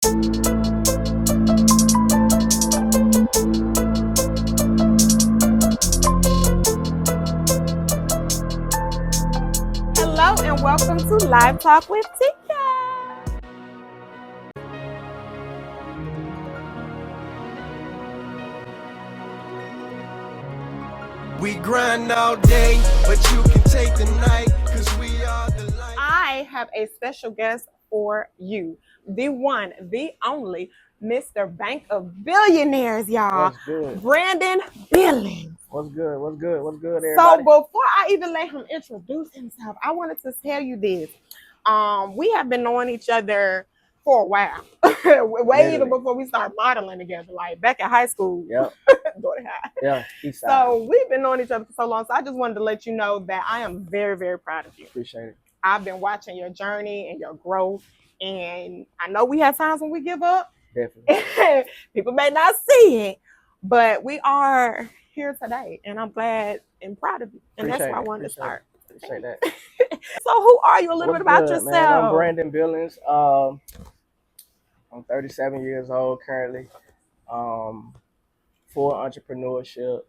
Hello and welcome to Live Talk with Tika. We grind all day, but you can take the night, cause we are the light. I have a special guest for you. The one, the only, Mr. Bank of Billionaires, y'all. What's good? Brandon Billings. What's good? What's good? What's good, So everybody? before I even let him introduce himself, I wanted to tell you this. We have been knowing each other for a while. Way even before we started modeling together, like back in high school. Yep. Yeah, East Side. So we've been knowing each other for so long. So I just wanted to let you know that I am very, very proud of you. Appreciate it. I've been watching your journey and your growth. And I know we have times when we give up. Definitely. People may not see it, but we are here today. And I'm glad and proud of you. And Appreciate that's why I it. wanted to start. Appreciate that. So who are you? A little What's bit about good, yourself. Man? I'm Brandon Billings. I'm 37 years old currently. For entrepreneurship.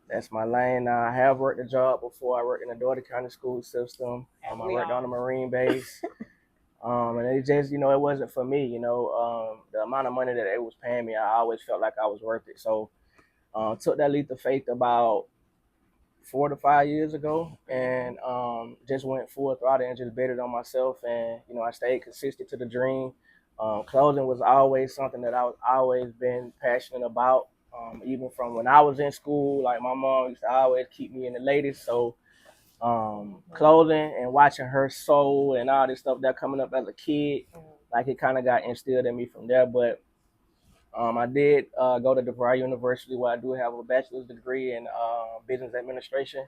That's my lane now. I have worked a job before. I worked in the Autika County school system. I worked on a Marine base. And it just, it wasn't for me, the amount of money that it was paying me, I always felt like I was worth it. So took that leap of faith about 4 to 5 years ago, and just went full throttle and just bet it on myself. And, I stayed consistent to the dream. Clothing was always something that I've always been passionate about. Even from when I was in school, like my mom used to always keep me in the latest. So clothing and watching her sew and all this stuff that coming up as a kid, like it kind of got instilled in me from there. But I did go to DeVry University, where I do have a bachelor's degree in business administration.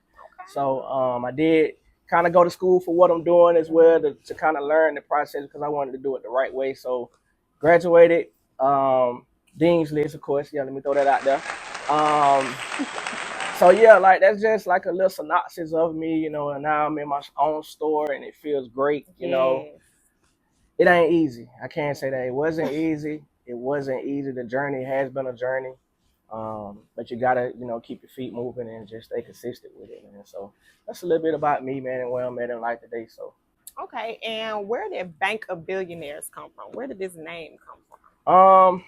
So I did kind of go to school for what I'm doing as well, to kind of learn the process, because I wanted to do it the right way. So graduated, Dean's List, of course. Yeah, let me throw that out there. So yeah, like that's just like a little synopsis of me, and now I'm in my own store and it feels great. It ain't easy. I can't say that it wasn't easy. It wasn't easy. The journey has been a journey. But you gotta, keep your feet moving and just stay consistent with it, man. So that's a little bit about me, man, and where I'm at in life today. So Okay, and where did Bank of Billionaires come from? Where did this name come from?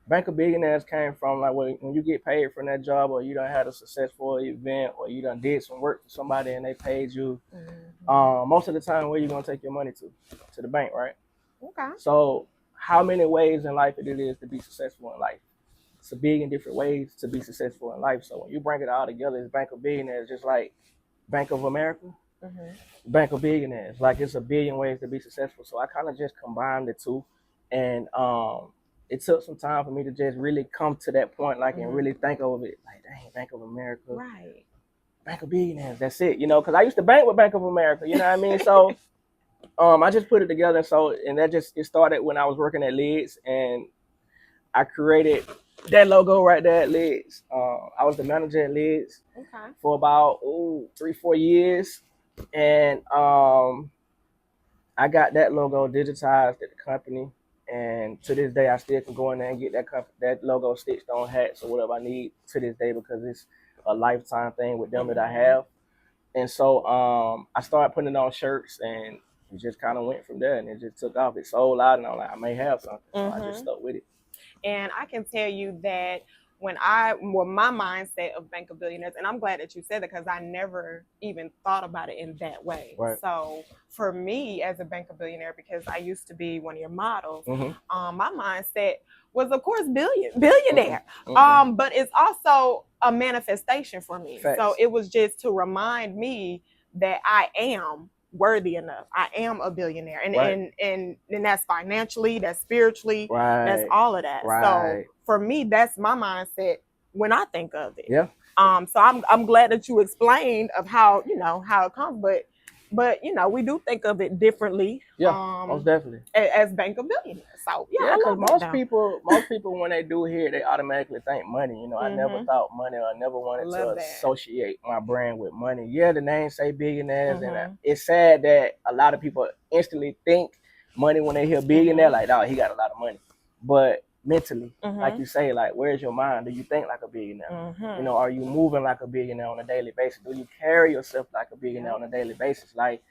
Bank of Billionaires came from like when you get paid from that job, or you done had a successful event, or you done did some work for somebody and they paid you. Most of the time, where you gonna take your money to the bank, right? Okay. So how many ways in life it is to be successful in life? It's a billion different ways to be successful in life. So when you bring it all together, it's Bank of Billionaires, just like Bank of America, Bank of Billionaires. Like it's a billion ways to be successful. So I kind of just combined the two, and it took some time for me to just really come to that point, like, and really think of it, like, dang, Bank of America, right? Bank of Billionaires. That's it, because I used to bank with Bank of America. You know what I mean? So I just put it together. So, and it started when I was working at Lids, and I created that logo right there at Lids. I was the manager at Lids for about 3-4 years, and I got that logo digitized at the company. And to this day, I still can go in there and get that logo stitched on hats or whatever I need to this day, because it's a lifetime thing with them that I have. And so I started putting it on shirts, and it just kind of went from there, and it just took off. It sold out, and I'm like, I may have something. So I just stuck with it. And I can tell you that when my mindset of Bank of Billionaires, and I'm glad that you said that, because I never even thought about it in that way. Right. So for me as a Bank of Billionaire, because I used to be one of your models, my mindset was, of course, billionaire. But it's also a manifestation for me. Facts. So it was just to remind me that I am worthy enough. I am a billionaire, and that's financially, that's spiritually, that's all of that. So for me, that's my mindset when I think of it. Yeah. So I'm glad that you explained of how how it comes, but we do think of it differently. Yeah, most definitely. As Bank of Billionaires. So yeah, because most people when they do hear it, they automatically think money. I never thought money, or I never wanted to associate my brand with money. Yeah, the name say billionaires, and it's sad that a lot of people instantly think money when they hear billionaire, like, oh, he got a lot of money. But mentally, like you say, like, where's your mind? Do you think like a billionaire? You know, are you moving like a billionaire on a daily basis? Do you carry yourself like a billionaire on a daily basis? Like,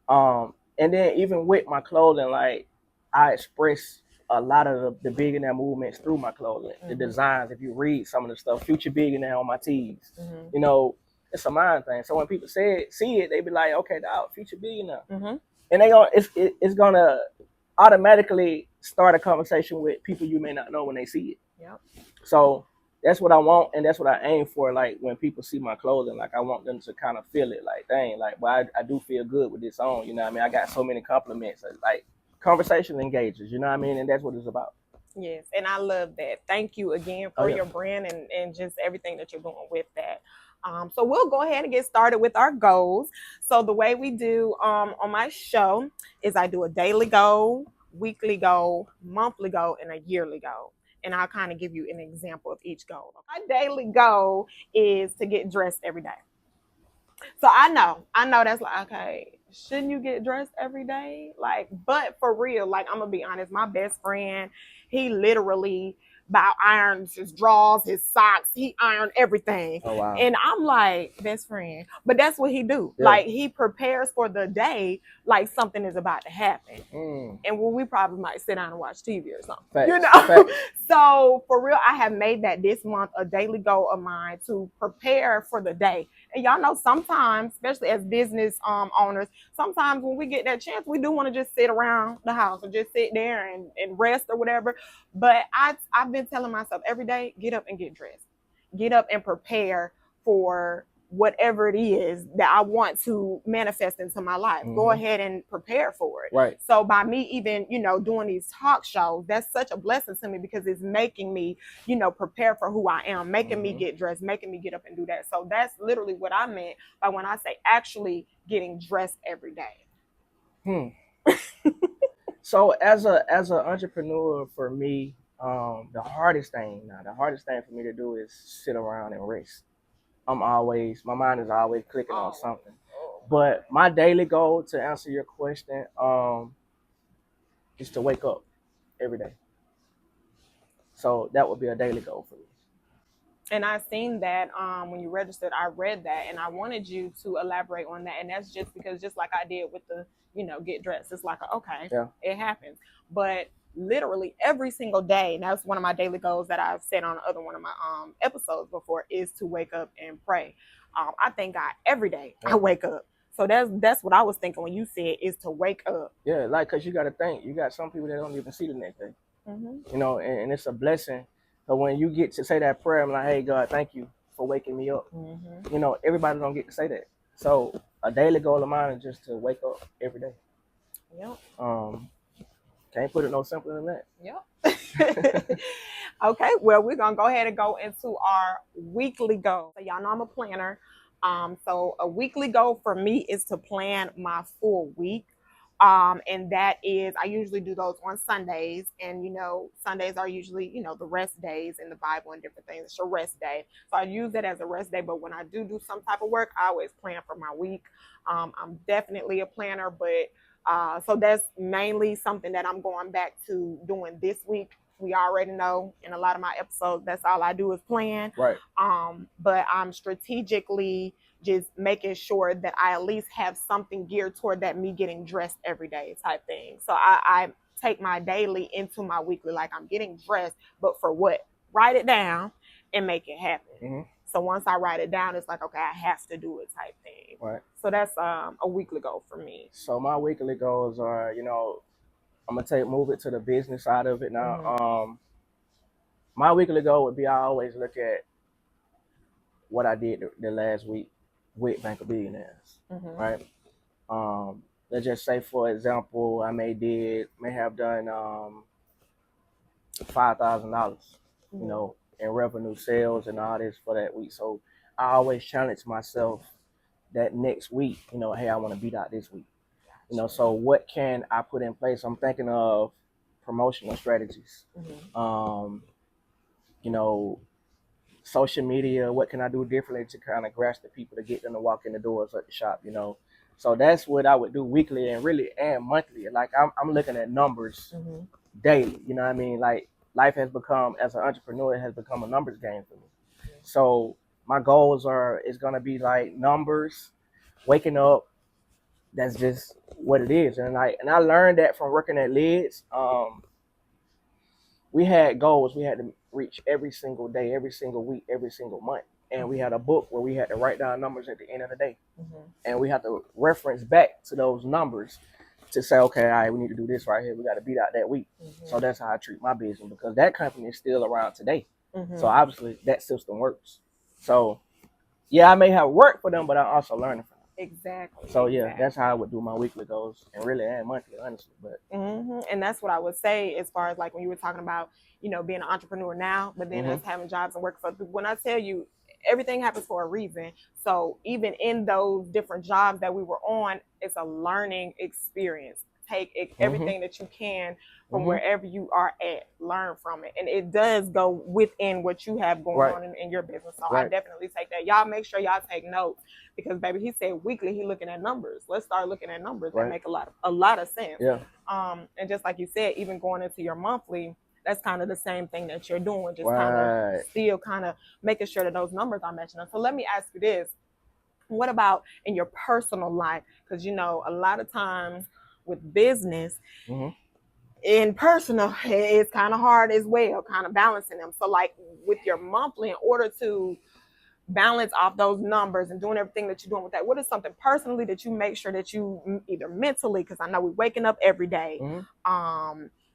and then even with my clothing, like, I express a lot of the billionaire movements through my clothing, the designs. If you read some of the stuff, future billionaire on my tees, you know, it's a mind thing. So when people see it, they be like, okay, dog, future billionaire, and it's gonna automatically start a conversation with people you may not know when they see it. Yep. So that's what I want, and that's what I aim for. Like when people see my clothing, like I want them to kind of feel it. Like, dang, like, well, I do feel good with this on. You know what I mean? I got so many compliments. Like conversation engages. You know what I mean? And that's what it's about. Yes, and I love that. Thank you again for your brand and just everything that you're doing with that. So we'll go ahead and get started with our goals. So the way we do on my show is I do a daily goal, weekly goal, monthly goal, and a yearly goal. And I'll kind of give you an example of each goal. My daily goal is to get dressed every day. So I know that's like, okay, shouldn't you get dressed every day? Like, but for real, like, I'm gonna be honest, my best friend, he literally about irons his drawers, his socks, he ironed everything. Oh, wow. And I'm like, best friend. But that's what he do. Yeah. Like, he prepares for the day like something is about to happen. And we probably might sit down and watch TV or something. Facts. You know? Facts. So for real, I have made that this month a daily goal of mine to prepare for the day. And y'all know sometimes, especially as business owners, sometimes when we get that chance, we do want to just sit around the house or just sit there and rest or whatever. But I've been telling myself every day, get up and get dressed. Get up and prepare for whatever it is that I want to manifest into my life. Go ahead and prepare for it. Right. So by me even, doing these talk shows, that's such a blessing to me because it's making me, prepare for who I am, making me get dressed, making me get up and do that. So that's literally what I meant by when I say actually getting dressed every day. So as an entrepreneur, for me, the hardest thing for me to do is sit around and rest. My mind is always clicking on something. But my daily goal, to answer your question, is to wake up every day. So that would be a daily goal for me. And I seen that when you registered, I read that, and I wanted you to elaborate on that. And that's just because, just like I did with the, get dressed, it's like, okay, it happens. But literally every single day, and that's one of my daily goals that I've said on other one of my episodes before, is to wake up and pray. I thank God every day I wake up. So that's what I was thinking when you said is to wake up. Yeah, like, because you got to think, you got some people that don't even see the next day. And it's a blessing. So when you get to say that prayer, I'm like, hey, God, thank you for waking me up. Everybody don't get to say that. So a daily goal of mine is just to wake up every day. Yep. Can't put it no simpler than that. Yep. Okay, well, we're going to go ahead and go into our weekly goal. So y'all know I'm a planner. So a weekly goal for me is to plan my full week. And that is, I usually do those on Sundays, and Sundays are usually, the rest days in the Bible and different things. It's a rest day. So I use that as a rest day, but when I do some type of work, I always plan for my week. I'm definitely a planner, but so that's mainly something that I'm going back to doing this week. We already know in a lot of my episodes, that's all I do is plan. Right. But I'm strategically just making sure that I at least have something geared toward that me getting dressed every day type thing. So I take my daily into my weekly, like I'm getting dressed, but for what? Write it down and make it happen. So once I write it down, it's like, okay, I have to do it type thing. Right. So that's a weekly goal for me. So my weekly goals are, I'm gonna move it to the business side of it now. My weekly goal would be, I always look at what I did the last week with Bank of Billionaires, right? Let's just say, for example, I may have done $5,000, in revenue, sales, and all this for that week. So I always challenge myself that next week, hey, I want to beat out this week. So what can I put in place? I'm thinking of promotional strategies. Social media, what can I do differently to kind of grasp the people to get them to walk in the doors at the shop? So that's what I would do weekly and really and monthly. Like I'm looking at numbers daily. You know what I mean? Like life has become, as an entrepreneur, it has become a numbers game for me. So my goals is gonna be like numbers, waking up. That's just what it is. And I learned that from working at Lids. We had goals we had to reach every single day, every single week, every single month. And we had a book where we had to write down numbers at the end of the day. And we had to reference back to those numbers to say, okay, all right, we need to do this right here. We got to beat out that week. So that's how I treat my business, because that company is still around today. So obviously that system works. So yeah, I may have worked for them, but I'm also learning from them. Exactly. So yeah, that's how I would do my weekly goals, and really and monthly, honestly. But and that's what I would say as far as like when you were talking about, you know, being an entrepreneur now, but then us having jobs and working for people. When I tell you, everything happens for a reason. So even in those different jobs that we were on, it's a learning experience. Take everything that you can from wherever you are at, learn from it. And it does go within what you have going on in your business. So I definitely take that. Y'all make sure y'all take notes, because baby, he said weekly he looking at numbers. Let's start looking at numbers. That make a lot of sense. Yeah. And just like you said, even going into your monthly, that's kind of the same thing that you're doing, just kind of still kind of making sure that those numbers are matching up. So let me ask you this. What about in your personal life? Because, you know, a lot of times with business, in personal, it's kind of hard as well, kind of balancing them. So like with your monthly, in order to balance off those numbers and doing everything that you're doing with that, what is something personally that you make sure that you either mentally, because I know we're waking up every day,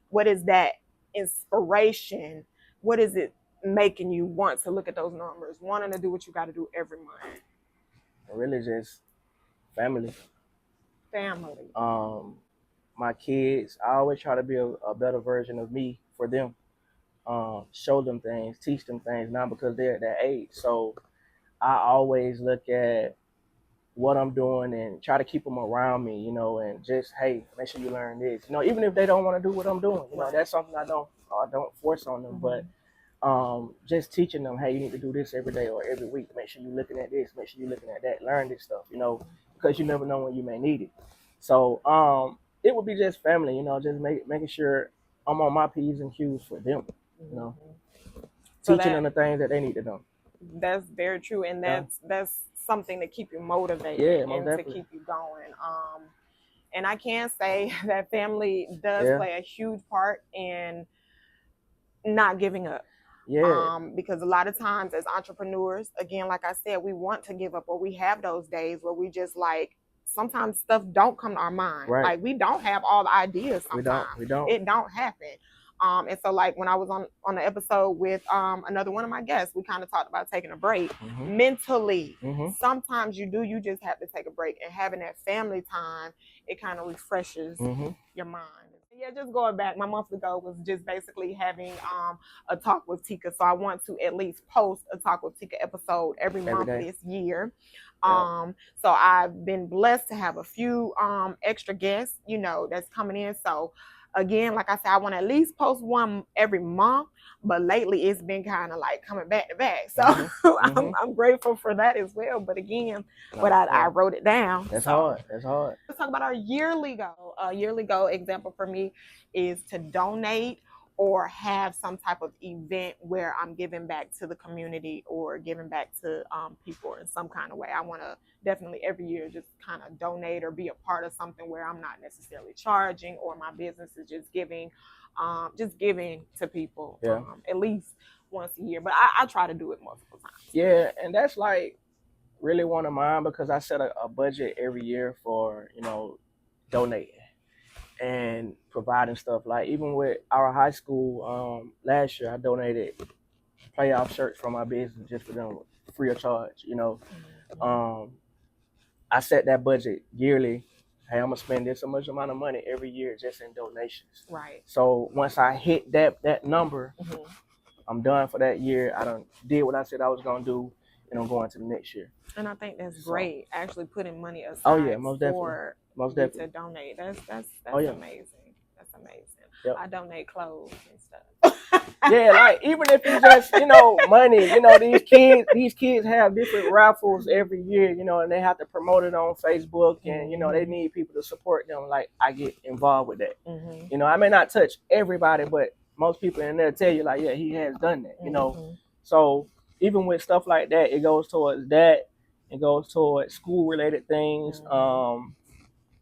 what is that inspiration? What is it making you want to look at those numbers, wanting to do what you got to do every month? Really just family. My kids, I always try to be a better version of me for them. Show them things, teach them things now, because they're at that age. So I always look at what I'm doing and try to keep them around me, you know, and just, hey, make sure you learn this. You know, even if they don't want to do what I'm doing, you know, that's something I don't force on them. But just teaching them, hey, you need to do this every day or every week. Make sure you're looking at this. Make sure you're looking at that. Learn this stuff, you know, because you never know when you may need it. So it would be just family, you know, just making sure I'm on my P's and Q's for them, you know, so teaching them the things that they need to know. That's very true, and that's something to keep you motivated and to keep you going. And I can say that family does play a huge part in not giving up. Because a lot of times as entrepreneurs, again, like I said, we want to give up, or we have those days where we just like, sometimes stuff don't come to our mind. Like we don't have all the ideas sometimes. We don't. It don't happen. And so like when I was on the episode with another one of my guests, we kind of talked about taking a break mentally. Sometimes you just have to take a break, and having that family time, it kind of refreshes your mind. Yeah, just going back, my monthly goal was just basically having a Talk with Tika. So I want to at least post a Talk with Tika episode every month this year. So I've been blessed to have a few extra guests, you know, that's coming in. So again, like I said, I want to at least post one every month, but lately it's been kind of like coming back to back. So I'm grateful for that as well. But again, I wrote it down. That's hard. That's hard. Let's talk about our yearly goal. A yearly goal example for me is to donate or have some type of event where I'm giving back to the community or giving back to people in some kind of way. I want to definitely every year just kind of donate or be a part of something where I'm not necessarily charging, or my business is just giving to people at least once a year. But I try to do it multiple times. Yeah, and that's like really one of mine, because I set a budget every year for, you know, donating and providing stuff. Like even with our high school, last year I donated playoff shirts from my business just for them, free of charge, you know. I set that budget yearly. Hey, I'm gonna spend this much amount of money every year just in donations. Right. So once I hit that number, I'm done for that year. I done did what I said I was gonna do, and I'm going to the next year. And I think that's great. Actually putting money aside most for definitely to donate. That's amazing. That's amazing. Yep. I donate clothes and stuff. Yeah, like even if it's just, money, these kids have different raffles every year, and they have to promote it on Facebook and, they need people to support them. Like I get involved with that. I may not touch everybody, but most people in there tell you like, yeah, he has done that, So even with stuff like that, it goes towards that. It goes towards school related things.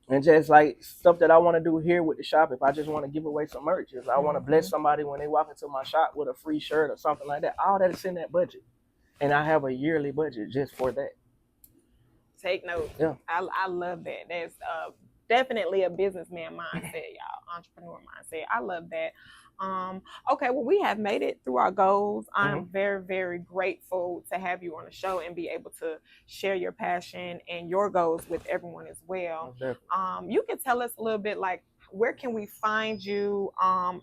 And just like stuff that I want to do here with the shop, if I just want to give away some merch, if I want to bless somebody when they walk into my shop with a free shirt or something like that, all that is in that budget. And I have a yearly budget just for that. Take notes. Yeah. I love that. That's definitely a businessman mindset, y'all. Entrepreneur mindset. I love that. Okay, well, we have made it through our goals. I'm very, very grateful to have you on the show and be able to share your passion and your goals with everyone as well. You can tell us a little bit, like, where can we find you,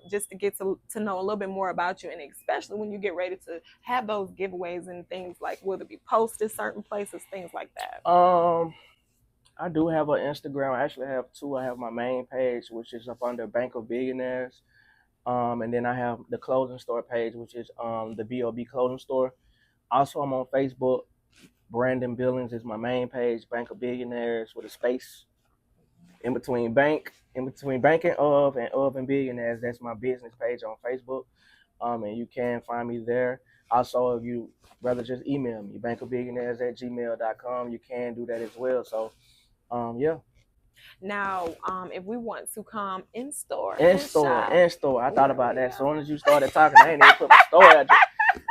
just to get to know a little bit more about you, and especially when you get ready to have those giveaways and things, like, will it be posted certain places, things like that? I do have an Instagram. I actually have two. I have my main page, which is up under Bank of Billionaires. And then I have the clothing store page, which is the B.O.B. clothing store. Also, I'm on Facebook. Brandon Billings is my main page. Bank of Billionaires with a space in between banking of and billionaires. That's my business page on Facebook. And you can find me there. Also, if you rather just email me, bankofbillionaires@gmail.com, you can do that as well. So, yeah. Now, if we want to come in store. I thought about that. As soon as you started talking, I ain't even put my store address.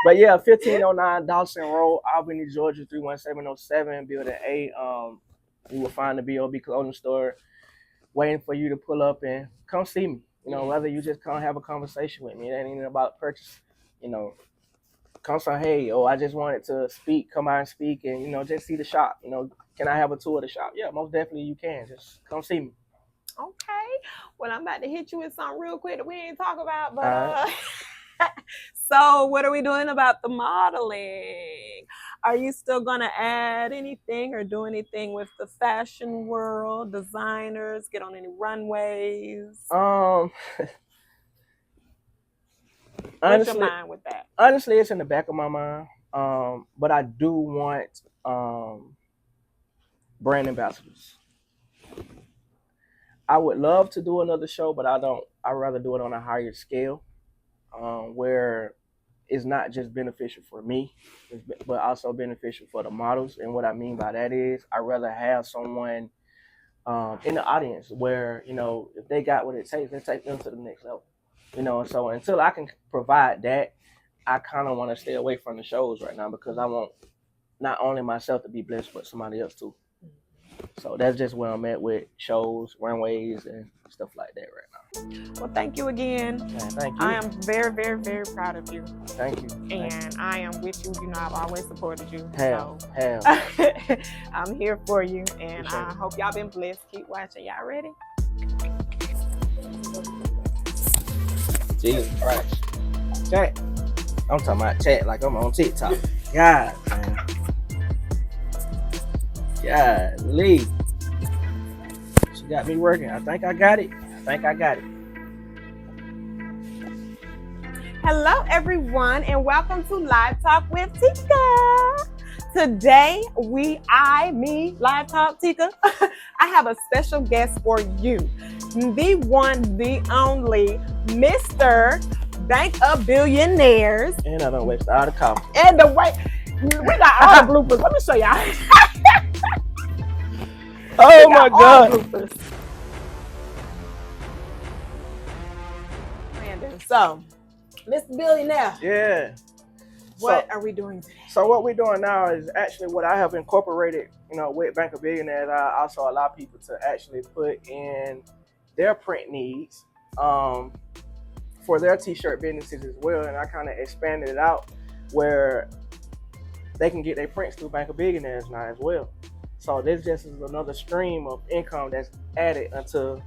But yeah, 1509 Dawson Road, Albany, Georgia, 31707, Building A. You will find the B.O.B. clothing store waiting for you to pull up and come see me. Whether you just come have a conversation with me, it ain't even about purchase. Come say, hey, I just wanted to speak, come out and speak, and just see the shop. Can I have a tour of the shop? Yeah, most definitely you can. Just come see me. Okay. Well, I'm about to hit you with something real quick that we ain't talk about, but so what are we doing about the modeling? Are you still gonna add anything or do anything with the fashion world, designers, get on any runways? What's your mind with that? Honestly, it's in the back of my mind. But I do want brand ambassadors. I would love to do another show, but I don't. I'd rather do it on a higher scale, where it's not just beneficial for me, but also beneficial for the models. And what I mean by that is, I'd rather have someone in the audience where, if they got what it takes, they take them to the next level. So until I can provide that, I kind of want to stay away from the shows right now, because I want not only myself to be blessed, but somebody else too. So that's just where I'm at with shows, runways, and stuff like that right now. Well, thank you again. Thank you. I am very, very, very proud of you. Thank you. And I am with you. I've always supported you. I'm here for you. And I hope y'all been blessed. Keep watching. Y'all ready? Jesus Christ. Chat. I'm talking about chat like I'm on TikTok. God, man. Golly. She got me working. I think I got it. Hello, everyone, and welcome to Live Talk with Tika. Today, Live Talk Tika, I have a special guest for you. The one, the only, Mr. Bank of Billionaires. And I don't waste all the coffee. And the way, we got all the bloopers. Let me show y'all. Oh my God. So, Mr. Billionaire. Yeah. What are we doing today? So what we're doing now is actually what I have incorporated, with Bank of Billionaires. I also allow people to actually put in their print needs for their t-shirt businesses as well. And I kind of expanded it out where they can get their prints through Bank of Billionaires now as well. So this just is another stream of income that's added onto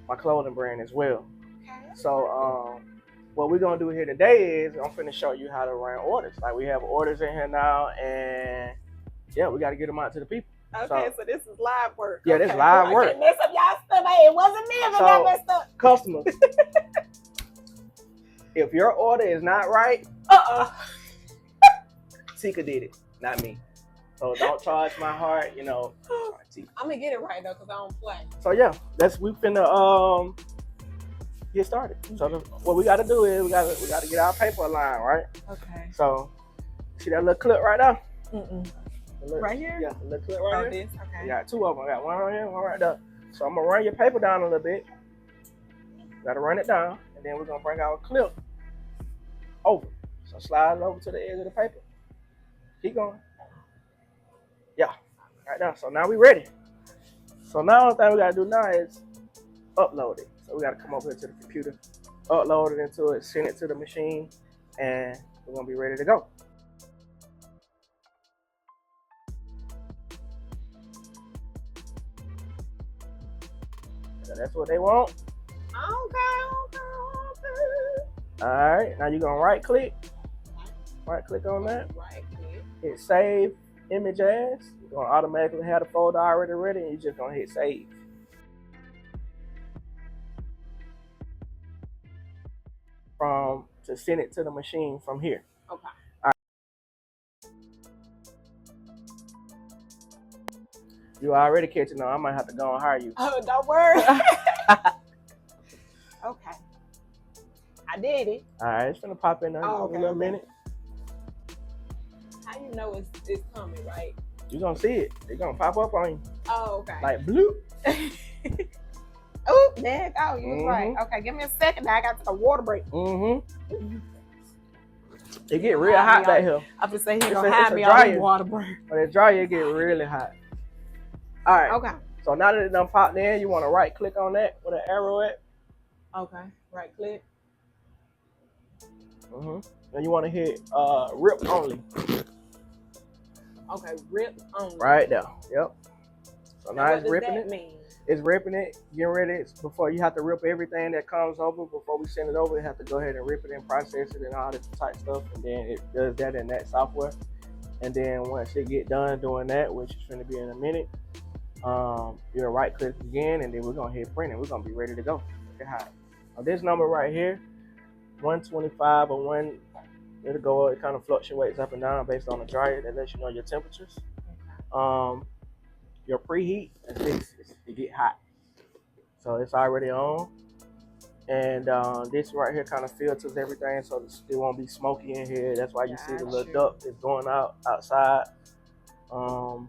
my clothing brand as well. Okay. So what we're gonna do here today is I'm finna show you how to run orders. Like, we have orders in here now, and yeah, we got to get them out to the people. Okay, so this is live work. Yeah, this is live work. I mess up y'all stuff. Hey, it wasn't me if I got messed up. Customers. If your order is not right, Tika did it, not me. So don't charge my heart, you know. I'm gonna get it right though, cause I don't play. So yeah, we finna get started. So what we gotta do is we gotta get our paper aligned, right? Okay. So see that little clip right there? Right here? Yeah, the little clip right here. This? Okay. I got two of them. I got one right here, one right there. So I'm gonna run your paper down a little bit. Gotta run it down, and then we're gonna bring our clip over. So slide it over to the edge of the paper. Keep going. Yeah, right now. So now we ready. So now the thing we gotta do now is upload it. So we gotta come over here to the computer, upload it into it, send it to the machine, and we're gonna be ready to go. So that's what they want. Okay. All right, now you're gonna right click on that. Right click. Hit save image as. You're gonna automatically have the folder already ready, and you're just gonna hit save. To send it to the machine from here. Okay. All right. You already catching on. I might have to go and hire you. Oh, don't worry. Okay. I did it. All right, it's gonna pop in there in a little minute. How you know it's coming, right? You're gonna see it. It's gonna pop up on you. Oh, okay. Like blue. Oh, there it go. You was right. Okay, give me a second. Now I got to the water break. It get real hot back here. I'm just saying, he gonna have me on the water break. When it dry, it get really hot. All right. Okay. So now that it done popped in, you want to right click on that with an arrow at. Okay. Right click. And you want to hit rip only. Okay, rip only. Right there. Yep. So now it's ripping it. What does that mean? It's ripping it, getting ready. Before you have to rip everything that comes over. Before we send it over, you have to go ahead and rip it and process it and all this type stuff. And then it does that in that software. And then once it get done doing that, which is going to be in a minute, you'll right click again, and then we're going to hit print, and we're going to be ready to go. Look at how. Now this number right here, 125 or 1, it'll go, it kind of fluctuates up and down based on the dryer. That lets you know your temperatures. Your preheat, it get hot. So it's already on. And this right here kind of filters everything so it won't be smoky in here. That's why you see the little duct is going outside. And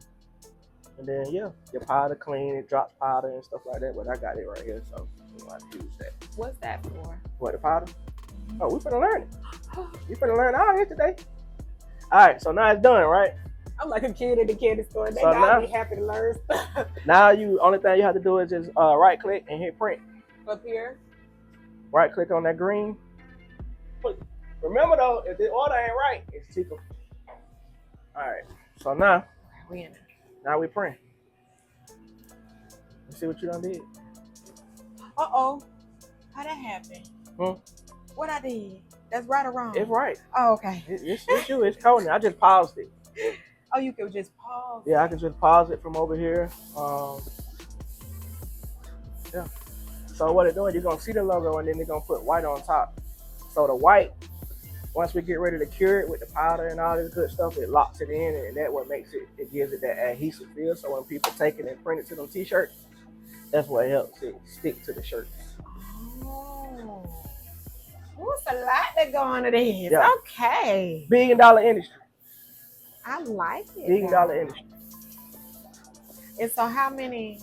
then yeah, your powder clean, it drops powder and stuff like that. But I got it right here, so we don't have to use that. What's that for? What, the powder? Oh, we finna learn it. We finna learn all this today. All right, so now it's done, right? I'm like a kid at the candy store. They so gotta be happy to learn stuff. Now only thing you have to do is just right click and hit print. Up here? Right click on that green. Remember though, if the order ain't right, it's Tika. Alright, so now we print. Let's see what you done did. Uh-oh. How that happened? What I did? That's right or wrong? It's right. Oh, okay. It's you, it's coding. I just paused it. Oh, you can just pause? Yeah, I can just pause it from over here. Yeah. So what it's doing, you're going to see the logo, and then they're going to put white on top. So the white, once we get ready to cure it with the powder and all this good stuff, it locks it in, and that's what makes it, it gives it that adhesive feel. So when people take it and print it to them t-shirts, that's what helps it stick to the shirt. Oh. What's a lot that go on to this? Yeah. Okay. $1 billion industry. I like it. $1 billion industry. And so how many?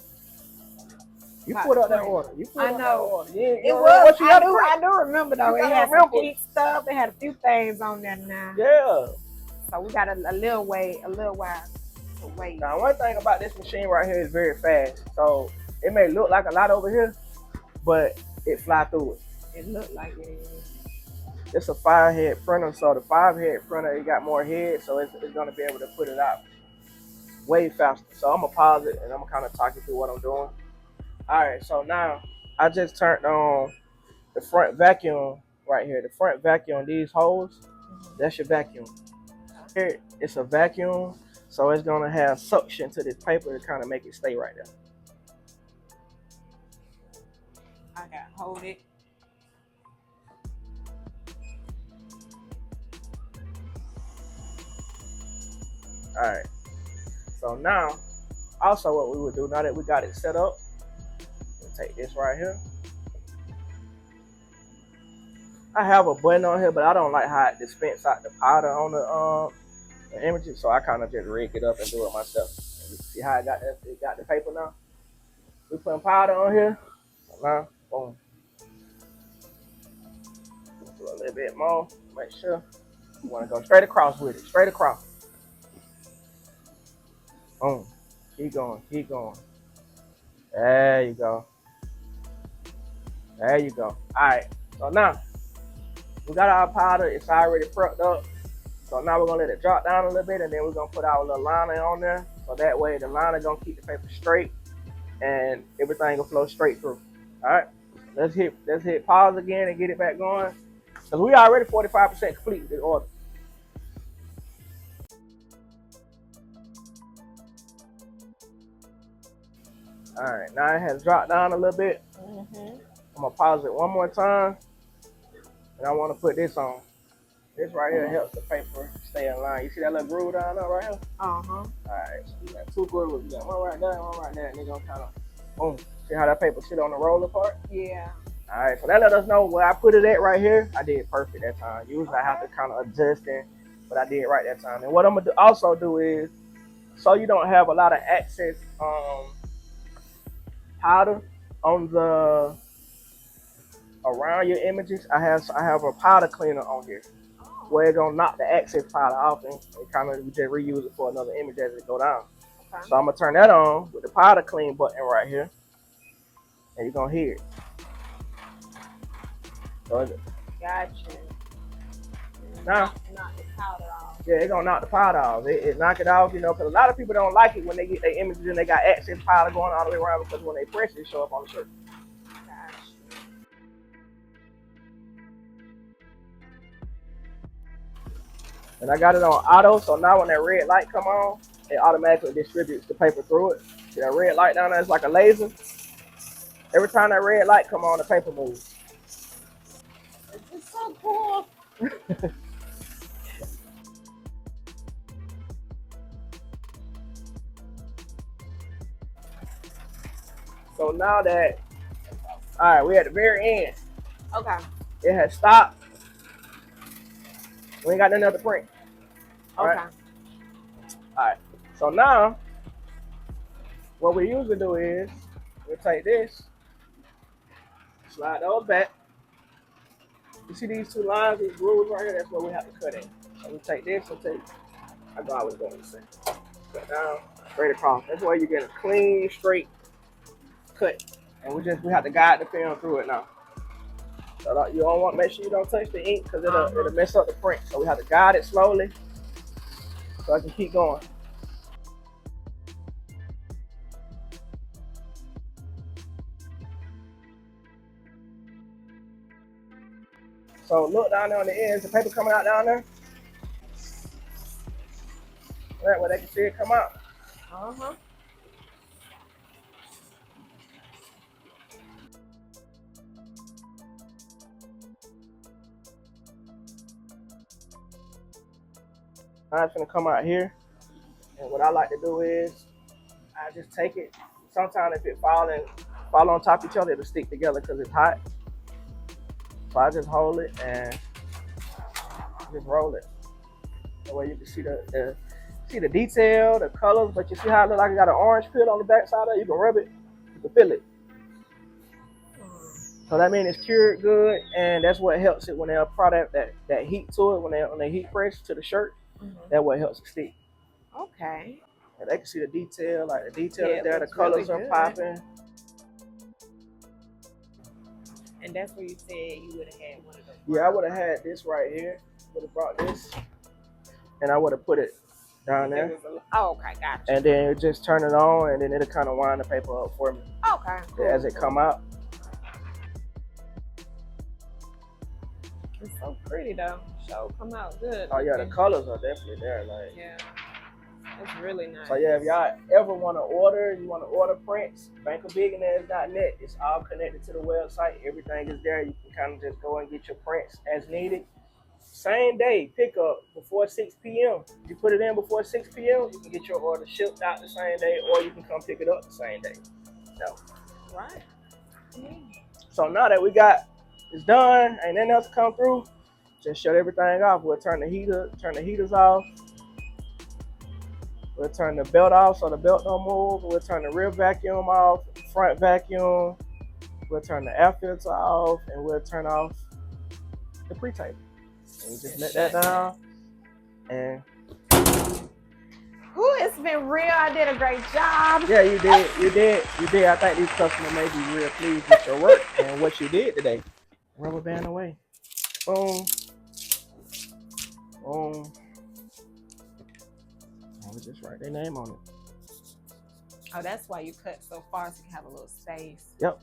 You put up that order. I know. It was. I do remember though. It had some pink stuff. It had a few things on there now. Yeah. So we got a little while to wait. Now one thing about this machine right here is very fast. So it may look like a lot over here, but it fly through it. It looked like it is. It's a 5-head printer, so the 5-head printer, it got more heads, so it's going to be able to put it out way faster. So I'm going to pause it, and I'm going to kind of talk you through what I'm doing. All right, so now I just turned on the front vacuum right here. The front vacuum, these holes, that's your vacuum. Here, it's a vacuum, so it's going to have suction to this paper to kind of make it stay right there. I got to hold it. All right. So now, also what we would do now that we got it set up, we'll take this right here. I have a button on here, but I don't like how it dispense out the powder on the images, so I kind of just rig it up and do it myself. See how it got the paper now? We putting powder on here. So now, boom. Do a little bit more. Make sure. You want to go straight across with it. Straight across. Boom. Keep going. Keep going. There you go. There you go. All right. So now, we got our powder. It's already prepped up. So now we're going to let it drop down a little bit, and then we're going to put our little liner on there. So that way the liner going to keep the paper straight, and everything will flow straight through. All right. Let's hit pause again and get it back going. Because we already 45% complete with this order. All right, now it has dropped down a little bit. I'm gonna pause it one more time, and I want to put this on. This right here helps the paper stay in line. You see that little groove down there right here? All right, so we got two grooves. We got one right there, one right there, and they're gonna kind of boom. See how that paper sit on the roller part? Yeah. All right, so that let us know where I put it at right here. I did perfect that time. Usually I have to kind of adjust it, but I did it right that time. And what I'm gonna also do is, so you don't have a lot of excess powder on the around your images, I have a powder cleaner on here where it's gonna knock the excess powder off and kind of just reuse it for another image as it go down. Okay. So I'm gonna turn that on with the powder clean button right here, and you're gonna hear it. So gotcha. Now, knock the powder off. Yeah, it's gonna knock the powder off. It knock it off, because a lot of people don't like it when they get their images and they got excess powder going all the way around, because when they press it, show up on the shirt. And I got it on auto, so now when that red light come on, it automatically distributes the paper through it. See that red light down there? It's like a laser. Every time that red light come on, the paper moves. It's so cool. So now that, all right, we're at the very end. Okay. It has stopped. We ain't got nothing else to print. Okay. All right. So now, what we usually do is, we'll take this, slide those back. You see these two lines, these grooves right here? That's what we have to cut in. So we take this and I go always going to say, cut down, straight across. That's why you get a clean, straight cut. And we have to guide the film through it now. So you don't want, make sure you don't touch the ink because it'll mess up the print. So we have to guide it slowly so I can keep going. So look down there on the ends, the paper coming out down there. Right where they can see it come out. I'm just gonna come out here, and what I like to do is I just take it. Sometimes if it fall on top of each other, it'll stick together because it's hot. So I just hold it and just roll it. That way you can see the detail, the colors, but you see how it looks like it got an orange peel on the back side of it? You can rub it, you can feel it. So that means it's cured good, and that's what helps it when they apply that heat to it, when they heat press to the shirt. That what helps it stick. Okay. And they can see the detail, like the detail is there, the colors really are popping. And that's where you said you would have had one of those. Yeah, I would have had this right here. Would have brought this, and I would have put it down there. Okay, gotcha. And then you just turn it on, and then it'll kind of wind the paper up for me. Okay. Cool. As it come out. It's so pretty though. Show come out good. Oh yeah, the colors are definitely there. Like yeah, it's really nice. So yeah, if y'all ever want to order prints, bankofbillionaires.net. It's all connected to the website. Everything is there. You can kind of just go and get your prints as needed. same day pickup before 6 p.m. You put it in before 6 p.m., you can get your order shipped out the same day, or you can come pick it up the same day. So, Right. so now that we got it's done, ain't nothing else to come through, just shut everything off. We'll turn the heaters off. We'll turn the belt off so the belt don't move. We'll turn the rear vacuum off, front vacuum. We'll turn the air filter off, and we'll turn off the pre-tape. And you just let that down. And it's been real. I did a great job. yeah, you did. I think these customers may be real pleased with your work and what you did today. Rubber band away. Boom. Boom. And we just write their name on it. Oh, that's why you cut so far, so you can have a little space. Yep.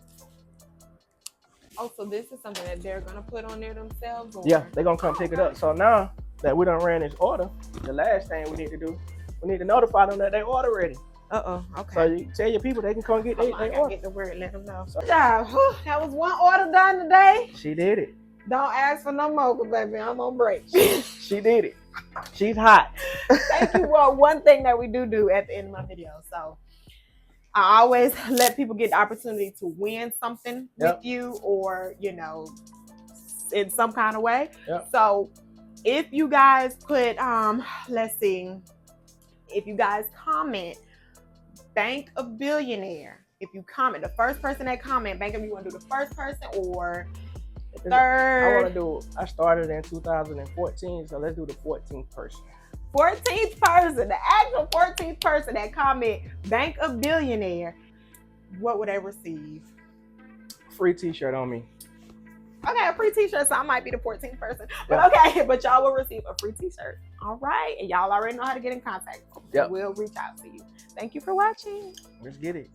Oh, so this is something that they're gonna put on there themselves? Or? Yeah, they're gonna come pick it up. So now that we done ran this order, the last thing we need to do, we need to notify them that they order ready. Okay. So you tell your people they can come get their order. Get the word, let them know. So, that was one order done today. She did it. Don't ask for no more, baby. I'm on break. She did it. She's hot. Thank you. Well, one thing that we do at the end of my video. So I always let people get the opportunity to win something with you, or, you know, in some kind of way. Yep. So if you guys put, let's see, if you guys comment, Bank a Billionaire. If you comment, the first person that comment, Bank of, you want to do the first person or the third? I started in 2014, so let's do the 14th person. 14th person, the actual 14th person that comment Bank a Billionaire, what would they receive? Free t-shirt on me. Okay, a free t-shirt, so I might be the 14th person. But okay, but y'all will receive a free t-shirt. All right, and y'all already know how to get in contact. So we'll reach out to you. Thank you for watching. Let's get it.